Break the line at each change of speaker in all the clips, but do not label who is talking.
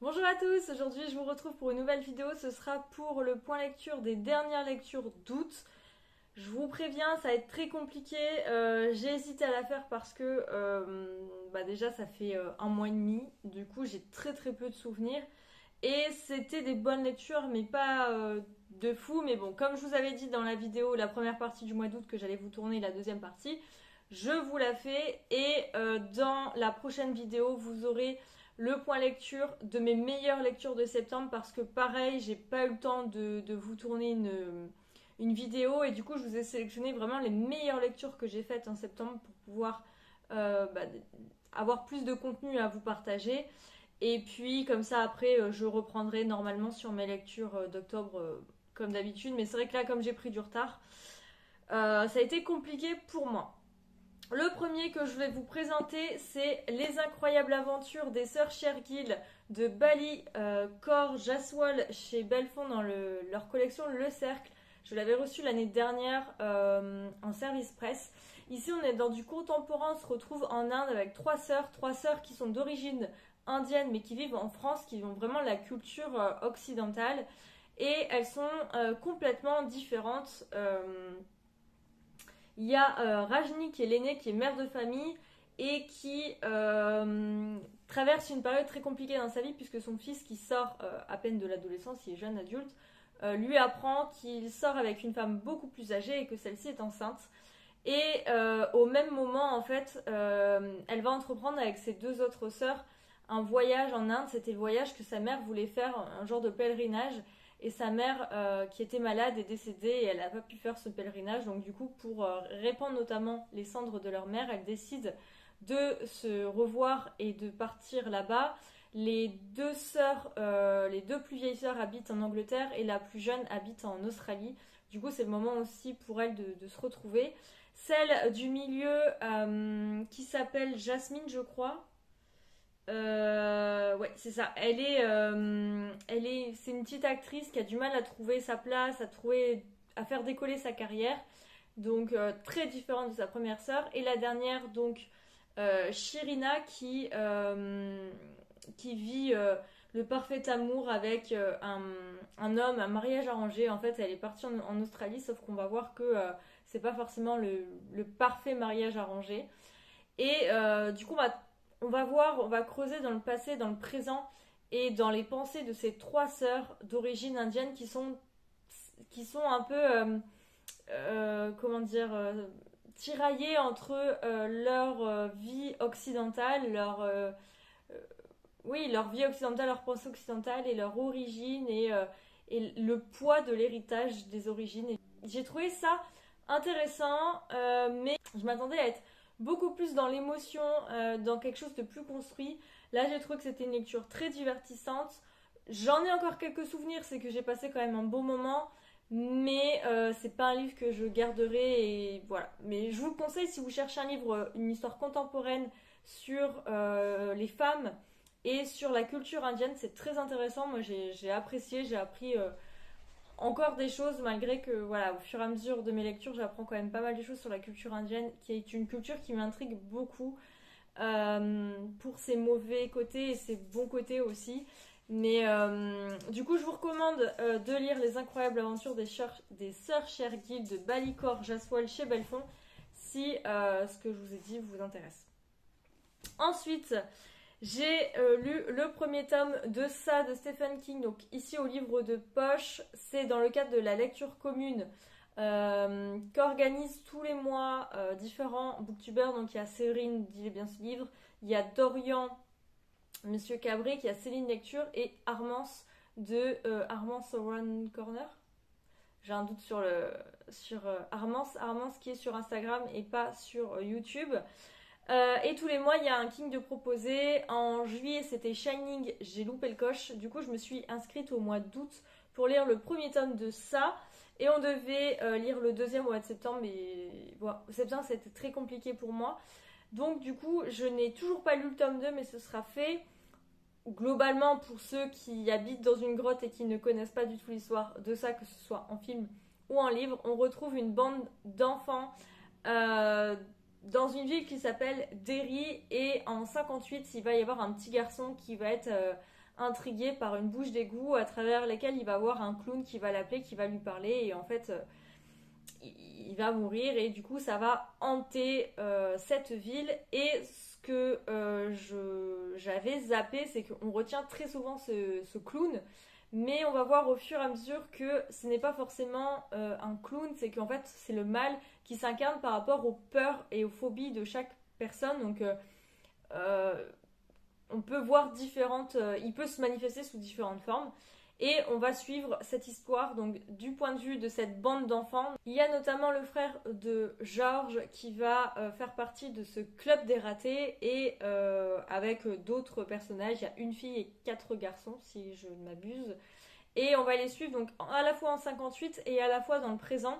Bonjour à tous, aujourd'hui je vous retrouve pour une nouvelle vidéo, ce sera pour le point lecture des dernières lectures d'août. Je vous préviens, ça va être très compliqué, j'ai hésité à la faire parce que déjà ça fait un mois et demi, du coup j'ai très peu de souvenirs. Et c'était des bonnes lectures mais pas de fou, mais bon, comme je vous avais dit dans la vidéo, la première partie du mois d'août que j'allais vous tourner la deuxième partie, je vous la fais et dans la prochaine vidéo vous aurez le point lecture de mes meilleures lectures de septembre parce que pareil j'ai pas eu le temps de vous tourner une vidéo et du coup je vous ai sélectionné vraiment les meilleures lectures que j'ai faites en septembre pour pouvoir euh, bah, avoir plus de contenu à vous partager et puis comme ça après je reprendrai normalement sur mes lectures d'octobre comme d'habitude, mais c'est vrai que là comme j'ai pris du retard ça a été compliqué pour moi. Le premier que je vais vous présenter, c'est Les incroyables aventures des sœurs Shergill de Bali Kaur Jaswal chez Belfond dans leur collection Le Cercle. Je l'avais reçu l'année dernière en service presse. Ici, on est dans du contemporain. On se retrouve en Inde avec trois sœurs qui sont d'origine indienne mais qui vivent en France, qui ont vraiment la culture occidentale. Et elles sont complètement différentes. Il y a Rajni qui est l'aînée, qui est mère de famille et qui traverse une période très compliquée dans sa vie puisque son fils qui sort à peine de l'adolescence, il est jeune adulte, lui apprend qu'il sort avec une femme beaucoup plus âgée et que celle-ci est enceinte. Et au même moment, en fait, elle va entreprendre avec ses deux autres sœurs un voyage en Inde. C'était le voyage que sa mère voulait faire, un genre de pèlerinage. Et sa mère, qui était malade, est décédée et elle n'a pas pu faire ce pèlerinage. Donc du coup, pour répandre notamment les cendres de leur mère, elle décide de se revoir et de partir là-bas. Les deux sœurs, les deux plus vieilles sœurs habitent en Angleterre et la plus jeune habite en Australie. Du coup, c'est le moment aussi pour elle de se retrouver. Celle du milieu, qui s'appelle Jasmine, je crois. Ouais, c'est ça. C'est une petite actrice qui a du mal à trouver sa place, à faire décoller sa carrière. Donc très différente de sa première sœur. Et la dernière, donc Shirina, qui vit le parfait amour avec un homme, un mariage arrangé. En fait, elle est partie en Australie, sauf qu'on va voir que c'est pas forcément le parfait mariage arrangé. Et du coup, on va creuser dans le passé, dans le présent et dans les pensées de ces trois sœurs d'origine indienne qui sont un peu, comment dire, tiraillées entre leur vie occidentale, leur vie occidentale, leur pensée occidentale et leur origine et le poids de l'héritage des origines. Et j'ai trouvé ça intéressant, mais je m'attendais à être beaucoup plus dans l'émotion, dans quelque chose de plus construit. Là, j'ai trouvé que c'était une lecture très divertissante. J'en ai encore quelques souvenirs, c'est que j'ai passé quand même un bon moment, mais c'est pas un livre que je garderai et voilà. Mais je vous le conseille si vous cherchez un livre, une histoire contemporaine sur les femmes et sur la culture indienne, c'est très intéressant. Moi, j'ai apprécié, j'ai appris encore des choses, malgré que, voilà, au fur et à mesure de mes lectures, j'apprends quand même pas mal de choses sur la culture indienne, qui est une culture qui m'intrigue beaucoup pour ses mauvais côtés et ses bons côtés aussi. Mais du coup, je vous recommande de lire Les incroyables aventures des sœurs Shergill de Balikor Jaswal chez Belfond, si ce que je vous ai dit vous intéresse. Ensuite, j'ai lu le premier tome de ça de Stephen King, donc ici au livre de poche. C'est dans le cadre de la lecture commune qu'organisent tous les mois différents booktubers. Donc il y a Séverine, disait bien ce livre, il y a Dorian, Monsieur Cabré, qui a Céline Lecture et Armance de Armance Around Corner. J'ai un doute sur Armance qui est sur Instagram et pas sur YouTube. Et tous les mois, il y a un King de proposé. En juillet, c'était Shining, j'ai loupé le coche. Du coup, je me suis inscrite au mois d'août pour lire le premier tome de ça. Et on devait lire le deuxième au mois de septembre. Mais bon, septembre, c'était très compliqué pour moi. Donc, du coup, je n'ai toujours pas lu le tome 2, mais ce sera fait. Globalement, pour ceux qui habitent dans une grotte et qui ne connaissent pas du tout l'histoire de ça, que ce soit en film ou en livre, on retrouve une bande d'enfants dans une ville qui s'appelle Derry et en 58 il va y avoir un petit garçon qui va être intrigué par une bouche d'égout à travers laquelle il va voir un clown qui va l'appeler, qui va lui parler et en fait il va mourir et du coup ça va hanter cette ville. Et ce que j'avais zappé, c'est qu'on retient très souvent ce clown, mais on va voir au fur et à mesure que ce n'est pas forcément un clown, c'est qu'en fait c'est le mal qui s'incarne par rapport aux peurs et aux phobies de chaque personne. Donc on peut voir différentes, il peut se manifester sous différentes formes. Et on va suivre cette histoire donc du point de vue de cette bande d'enfants. Il y a notamment le frère de George qui va faire partie de ce club des ratés et avec d'autres personnages. Il y a une fille et 4 garçons si je ne m'abuse. Et on va les suivre donc à la fois en 58 et à la fois dans le présent.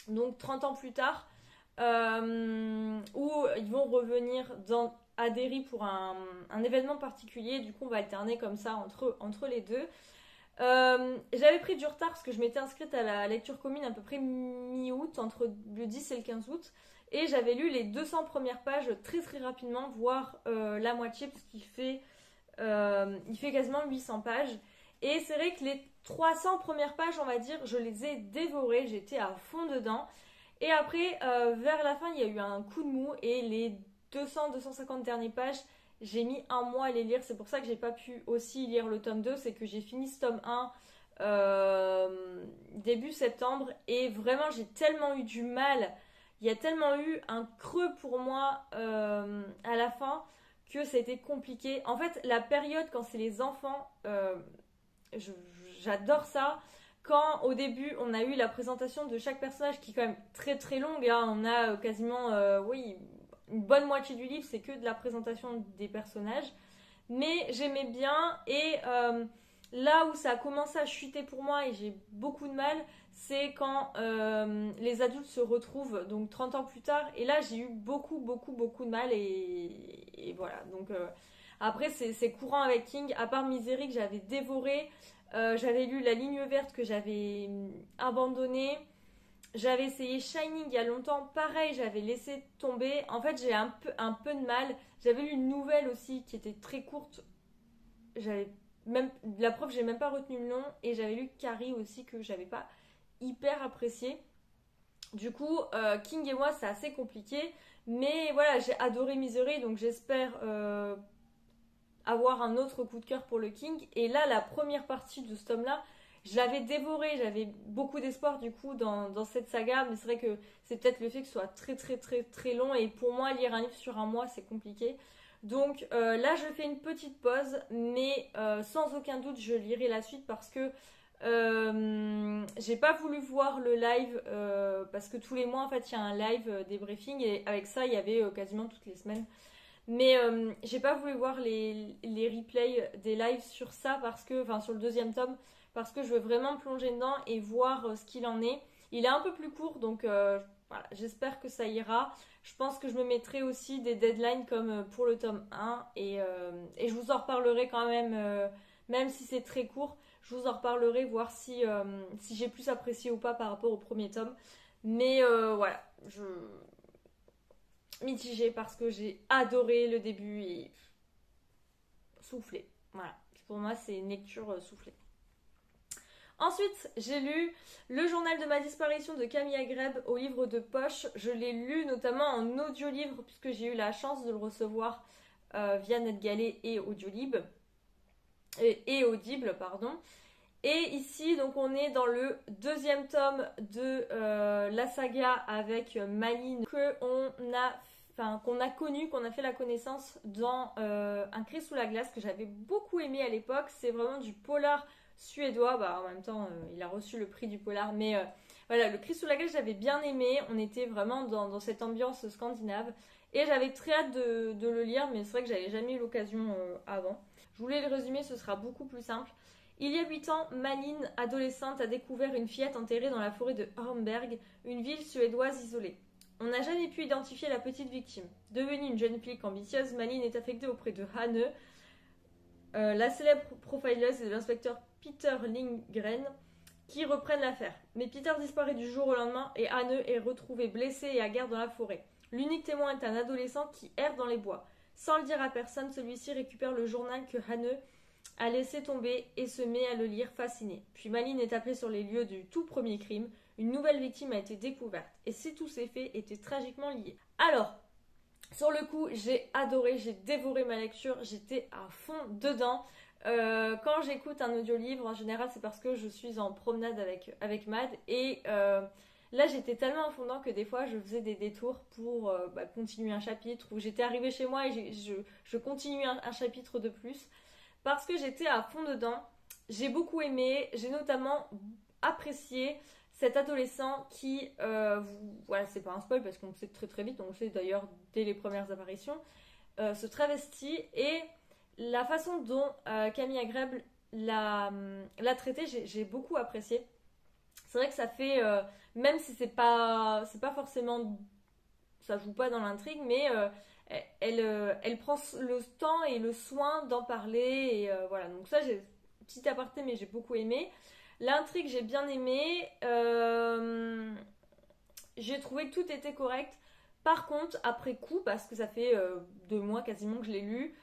Donc 30 ans plus tard où ils vont revenir à Derry pour un événement particulier. Du coup on va alterner comme ça entre les deux. J'avais pris du retard parce que je m'étais inscrite à la lecture commune à peu près mi-août, entre le 10 et le 15 août, et j'avais lu les 200 premières pages très très rapidement, voire la moitié, parce qu'il fait, il fait quasiment 800 pages. Et c'est vrai que les 300 premières pages, on va dire, je les ai dévorées, j'étais à fond dedans. Et après, vers la fin, il y a eu un coup de mou, et les 200-250 dernières pages, j'ai mis un mois à les lire. C'est pour ça que j'ai pas pu aussi lire le tome 2. C'est que j'ai fini ce tome 1 début septembre. Et vraiment, j'ai tellement eu du mal. Il y a tellement eu un creux pour moi à la fin que c'était compliqué. En fait, la période quand c'est les enfants, j'adore ça. Quand au début on a eu la présentation de chaque personnage qui est quand même très très longue, hein, on a quasiment, oui, une bonne moitié du livre, c'est que de la présentation des personnages. Mais j'aimais bien et là où ça a commencé à chuter pour moi et j'ai beaucoup de mal, c'est quand les adultes se retrouvent, donc 30 ans plus tard. Et là, j'ai eu beaucoup de mal et voilà. Donc après, c'est courant avec King, à part Misery que j'avais dévoré. J'avais lu La Ligne Verte que j'avais abandonné. J'avais essayé Shining il y a longtemps, pareil, j'avais laissé tomber. En fait, j'ai un peu de mal. J'avais lu une nouvelle aussi qui était très courte. J'avais même la preuve, j'ai même pas retenu le nom. Et j'avais lu Carrie aussi que j'avais pas hyper apprécié. Du coup, King et moi, c'est assez compliqué. Mais voilà, j'ai adoré Misery, donc j'espère avoir un autre coup de cœur pour le King. Et là, la première partie de ce tome-là, je l'avais dévoré, j'avais beaucoup d'espoir du coup dans cette saga, mais c'est vrai que c'est peut-être le fait que ce soit très très très très long et pour moi lire un livre sur un mois c'est compliqué. Donc là je fais une petite pause, mais sans aucun doute je lirai la suite parce que j'ai pas voulu voir le live parce que tous les mois en fait il y a un live des briefings et avec ça il y avait quasiment toutes les semaines. Mais j'ai pas voulu voir les replays des lives sur ça parce que, enfin sur le deuxième tome, parce que je veux vraiment plonger dedans et voir ce qu'il en est. Il est un peu plus court donc voilà, j'espère que ça ira. Je pense que je me mettrai aussi des deadlines comme pour le tome 1 et je vous en reparlerai quand même, même si c'est très court, je vous en reparlerai, voir si j'ai plus apprécié ou pas par rapport au premier tome. Mais voilà, mitigée parce que j'ai adoré le début et soufflé. Voilà, pour moi c'est une lecture soufflée. Ensuite, j'ai lu Le journal de ma disparition de Camille Agreb au livre de poche. Je l'ai lu notamment en audiolivre puisque j'ai eu la chance de le recevoir via NetGalley et Audiolib. Et Audible, pardon. Et ici, donc, on est dans le deuxième tome de la saga avec Malin qu'on a connu, qu'on a fait la connaissance dans Un cri sous la glace que j'avais beaucoup aimé à l'époque. C'est vraiment du polar suédois. Bah, en même temps, il a reçu le prix du polar. Mais voilà, Le cri sous la glace, j'avais bien aimé. On était vraiment dans cette ambiance scandinave. Et j'avais très hâte de le lire, mais c'est vrai que j'avais jamais eu l'occasion avant. Je voulais le résumer, ce sera beaucoup plus simple. Il y a 8 ans, Malin, adolescente, a découvert une fillette enterrée dans la forêt de Hornberg, une ville suédoise isolée. On n'a jamais pu identifier la petite victime. Devenue une jeune flic ambitieuse, Malin est affectée auprès de Hanne, la célèbre profileuse et de l'inspecteur Peter Lindgren, qui reprennent l'affaire. Mais Peter disparaît du jour au lendemain et Hanne est retrouvée blessée et hagarde dans la forêt. L'unique témoin est un adolescent qui erre dans les bois. Sans le dire à personne, celui-ci récupère le journal que Hanne à laisser tomber et se met à le lire fasciné. Puis Malin est appelée sur les lieux du tout premier crime. Une nouvelle victime a été découverte. Et si tous ces faits étaient tragiquement liés. Alors, sur le coup, j'ai adoré, j'ai dévoré ma lecture, j'étais à fond dedans. Quand j'écoute un audiolivre, en général, c'est parce que je suis en promenade avec Mad. Et là, j'étais tellement à fond dedans que des fois, je faisais des détours pour continuer un chapitre. Ou j'étais arrivée chez moi et je continuais un chapitre de plus. Parce que j'étais à fond dedans. J'ai beaucoup aimé. J'ai notamment apprécié cet adolescent qui, voilà, c'est pas un spoil parce qu'on le sait très très vite, on le sait d'ailleurs dès les premières apparitions, se travestit et la façon dont Camille Agrèble l'a traité, j'ai beaucoup apprécié. C'est vrai que ça fait, même si c'est pas forcément, ça joue pas dans l'intrigue, mais elle prend le temps et le soin d'en parler et voilà. Donc ça, j'ai petit aparté, mais j'ai beaucoup aimé. L'intrigue, j'ai bien aimé. J'ai trouvé que tout était correct. Par contre, après coup, parce que ça fait 2 mois quasiment que je l'ai lu,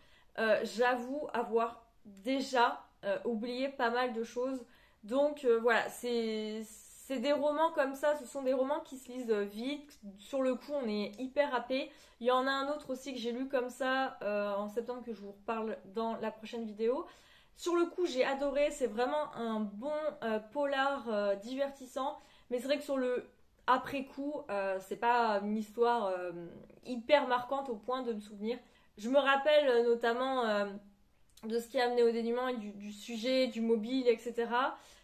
j'avoue avoir déjà oublié pas mal de choses. Donc voilà, c'est des romans comme ça, ce sont des romans qui se lisent vite. Sur le coup, on est hyper happé. Il y en a un autre aussi que j'ai lu comme ça en septembre que je vous reparle dans la prochaine vidéo. Sur le coup, j'ai adoré, c'est vraiment un bon polar divertissant. Mais c'est vrai que sur le après coup, c'est pas une histoire hyper marquante au point de me souvenir. Je me rappelle notamment de ce qui a amené au dénouement et du sujet, du mobile, etc.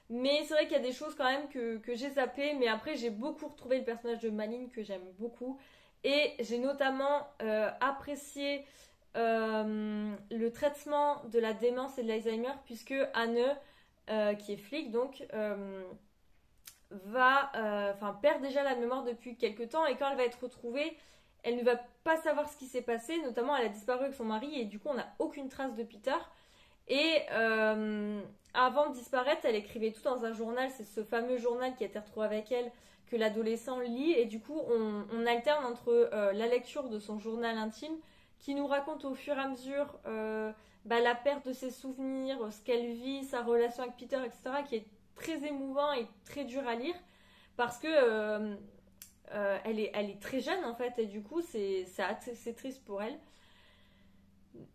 Mais c'est vrai qu'il y a des choses quand même que j'ai zappées. Mais après, j'ai beaucoup retrouvé le personnage de Malin que j'aime beaucoup. Et j'ai notamment apprécié le traitement de la démence et de l'Alzheimer, puisque Anne, qui est flic, donc, perd déjà la mémoire depuis quelques temps. Et quand elle va être retrouvée, elle ne va pas savoir ce qui s'est passé. Notamment, elle a disparu avec son mari et du coup, on n'a aucune trace de Peter. Et avant de disparaître, elle écrivait tout dans un journal. C'est ce fameux journal qui a été retrouvé avec elle que l'adolescent lit. Et du coup, on alterne entre la lecture de son journal intime qui nous raconte au fur et à mesure la perte de ses souvenirs, ce qu'elle vit, sa relation avec Peter, etc., qui est très émouvant et très dur à lire parce que elle est très jeune en fait et du coup c'est triste pour elle.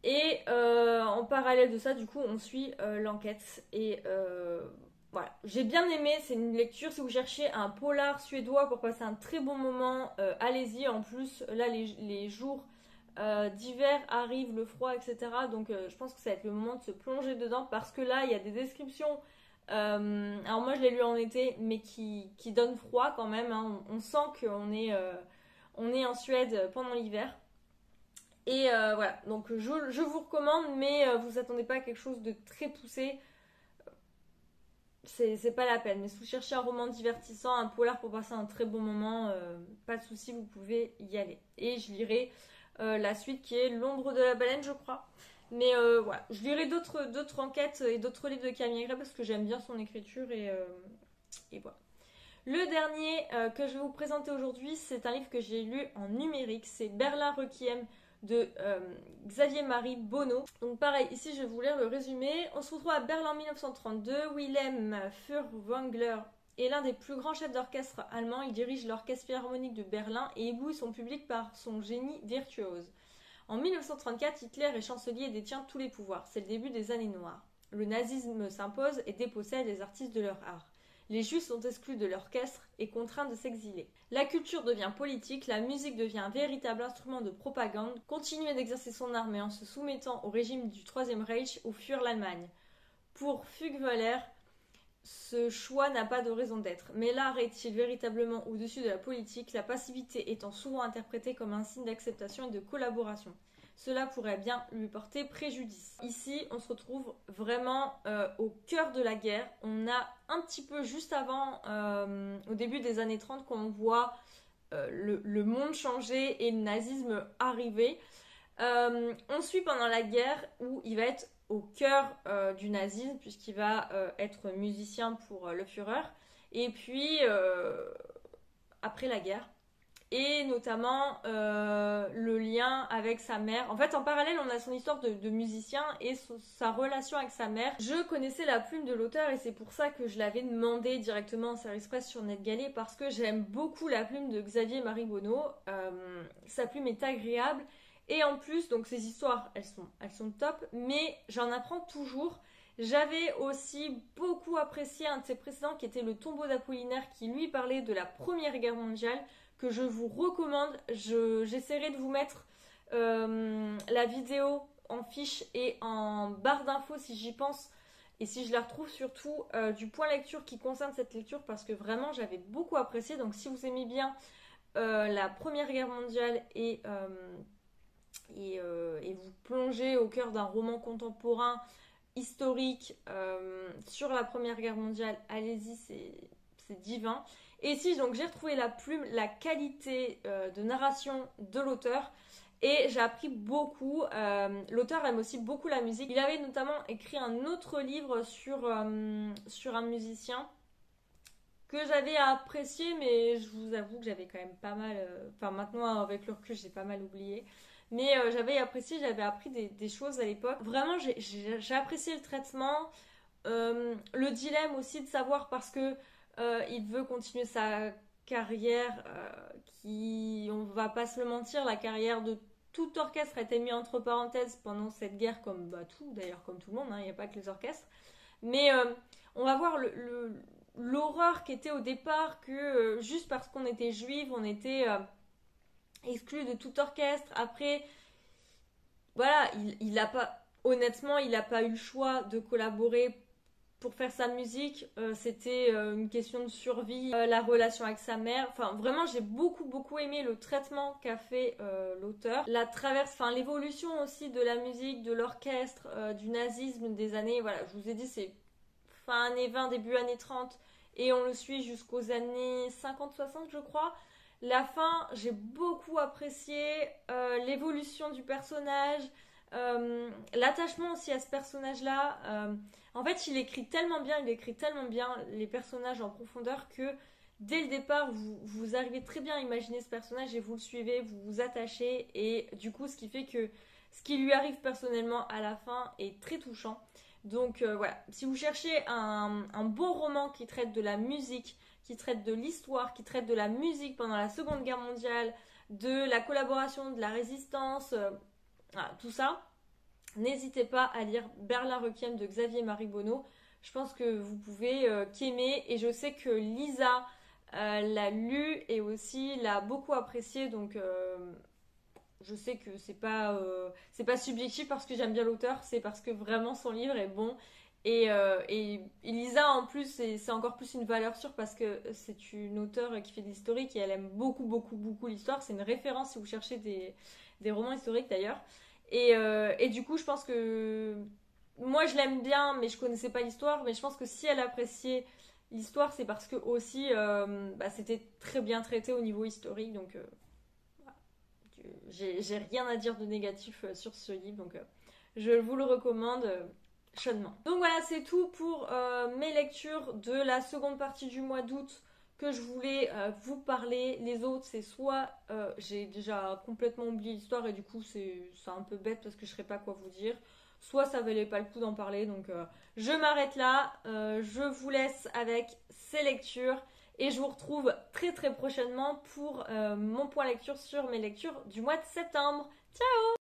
Et en parallèle de ça, du coup, on suit l'enquête. Et voilà, j'ai bien aimé. C'est une lecture. Si vous cherchez un polar suédois pour passer un très bon moment, allez-y. En plus, là, les jours d'hiver arrivent, le froid, etc. Donc, je pense que ça va être le moment de se plonger dedans parce que là, il y a des descriptions. Alors, moi, je l'ai lu en été, mais qui donnent froid quand même. Hein. On sent qu'on est en Suède pendant l'hiver. Et voilà, donc je vous recommande, mais vous attendez pas à quelque chose de très poussé, c'est pas la peine. Mais si vous cherchez un roman divertissant, un polar pour passer un très bon moment, pas de souci, vous pouvez y aller. Et je lirai la suite qui est L'ombre de la baleine, je crois. Mais voilà, je lirai d'autres enquêtes et d'autres livres de Camille Gray parce que j'aime bien son écriture et voilà. Le dernier que je vais vous présenter aujourd'hui, c'est un livre que j'ai lu en numérique, c'est Berlin Requiem de Xavier-Marie Bonneau. Donc pareil, ici je vais vous lire le résumé. On se retrouve à Berlin en 1932. Wilhelm Furtwängler est l'un des plus grands chefs d'orchestre allemands. Il dirige l'orchestre philharmonique de Berlin et éblouit son public par son génie virtuose. En 1934, Hitler est chancelier et détient tous les pouvoirs. C'est le début des années noires. Le nazisme s'impose et dépossède les artistes de leur art. Les juifs sont exclus de l'orchestre et contraints de s'exiler. La culture devient politique, la musique devient un véritable instrument de propagande. Continuer d'exercer son armée en se soumettant au régime du Troisième Reich ou fuir l'Allemagne. Pour Furtwängler, ce choix n'a pas de raison d'être. Mais l'art est-il véritablement au-dessus de la politique, la passivité étant souvent interprétée comme un signe d'acceptation et de collaboration. Cela pourrait bien lui porter préjudice. Ici, on se retrouve vraiment au cœur de la guerre. On a un petit peu juste avant, au début des années 30, qu'on voit le monde changer et le nazisme arriver. On suit pendant la guerre où il va être au cœur du nazisme puisqu'il va être musicien pour le Führer. Et puis, après la guerre. et notamment le lien avec sa mère. En fait, en parallèle, on a son histoire de musicien et sa relation avec sa mère. Je connaissais la plume de l'auteur et c'est pour ça que je l'avais demandé directement en service presse sur NetGalley, parce que j'aime beaucoup la plume de Xavier Maribonneau. Sa plume est agréable et en plus, donc ses histoires, elles sont top, mais j'en apprends toujours. J'avais aussi beaucoup apprécié un de ses précédents qui était Le Tombeau d'Apollinaire, qui lui parlait de la Première Guerre mondiale, que je vous recommande. J'essaierai de vous mettre la vidéo en fiche et en barre d'infos si j'y pense et si je la retrouve, surtout du point lecture qui concerne cette lecture, parce que vraiment j'avais beaucoup apprécié. Donc si vous aimez bien la Première Guerre mondiale et vous plongez au cœur d'un roman contemporain historique sur la Première Guerre mondiale, allez-y, c'est divin. Et ici, donc, j'ai retrouvé la plume, la qualité de narration de l'auteur et j'ai appris beaucoup. L'auteur aime aussi beaucoup la musique. Il avait notamment écrit un autre livre sur un musicien que j'avais apprécié, mais je vous avoue que j'avais quand même pas mal... Enfin, maintenant, avec le recul, j'ai pas mal oublié. Mais j'avais apprécié, j'avais appris des choses à l'époque. Vraiment, j'ai apprécié le traitement. Le dilemme aussi de savoir, parce que il veut continuer sa carrière qui, on va pas se le mentir, la carrière de tout orchestre a été mise entre parenthèses pendant cette guerre, comme tout d'ailleurs, comme tout le monde, hein, il n'y a pas que les orchestres. Mais on va voir l'horreur qu'était au départ que juste parce qu'on était juif, on était... exclu de tout orchestre. Après, voilà, il a pas, honnêtement, il n'a pas eu le choix de collaborer pour faire sa musique. C'était une question de survie, la relation avec sa mère. Enfin, vraiment, j'ai beaucoup aimé le traitement qu'a fait l'auteur. La traverse, enfin, l'évolution aussi de la musique, de l'orchestre, du nazisme des années, voilà, je vous ai dit, c'est fin années 20, début années 30, et on le suit jusqu'aux années 50-60, je crois. La fin, j'ai beaucoup apprécié l'évolution du personnage, l'attachement aussi à ce personnage-là. En fait, il écrit tellement bien les personnages en profondeur que dès le départ, vous arrivez très bien à imaginer ce personnage et vous le suivez, vous vous attachez. Et du coup, ce qui fait que ce qui lui arrive personnellement à la fin est très touchant. Donc voilà, si vous cherchez un bon roman qui traite de la musique, qui traite de l'histoire, qui traite de la musique pendant la Seconde Guerre mondiale, de la collaboration, de la résistance, voilà, tout ça, n'hésitez pas à lire Berlin Requiem de Xavier Maribonneau. Je pense que vous pouvez qu'aimer, et je sais que Lisa l'a lu et aussi l'a beaucoup apprécié, donc je sais que c'est pas subjectif parce que j'aime bien l'auteur, c'est parce que vraiment son livre est bon. Et Lisa, en plus, c'est encore plus une valeur sûre parce que c'est une auteure qui fait de l'historique et elle aime beaucoup l'histoire. C'est une référence si vous cherchez des romans historiques d'ailleurs. Et du coup, je pense que moi je l'aime bien, mais je connaissais pas l'histoire. Mais je pense que si elle appréciait l'histoire, c'est parce que aussi c'était très bien traité au niveau historique. Donc voilà. J'ai rien à dire de négatif sur ce livre. Donc je vous le recommande chaudement. Donc voilà, c'est tout pour mes lectures de la seconde partie du mois d'août que je voulais vous parler. Les autres, c'est soit j'ai déjà complètement oublié l'histoire et du coup c'est un peu bête parce que je ne saurais pas quoi vous dire, soit ça valait pas le coup d'en parler. Donc je m'arrête là, je vous laisse avec ces lectures et je vous retrouve très prochainement pour mon point lecture sur mes lectures du mois de septembre. Ciao!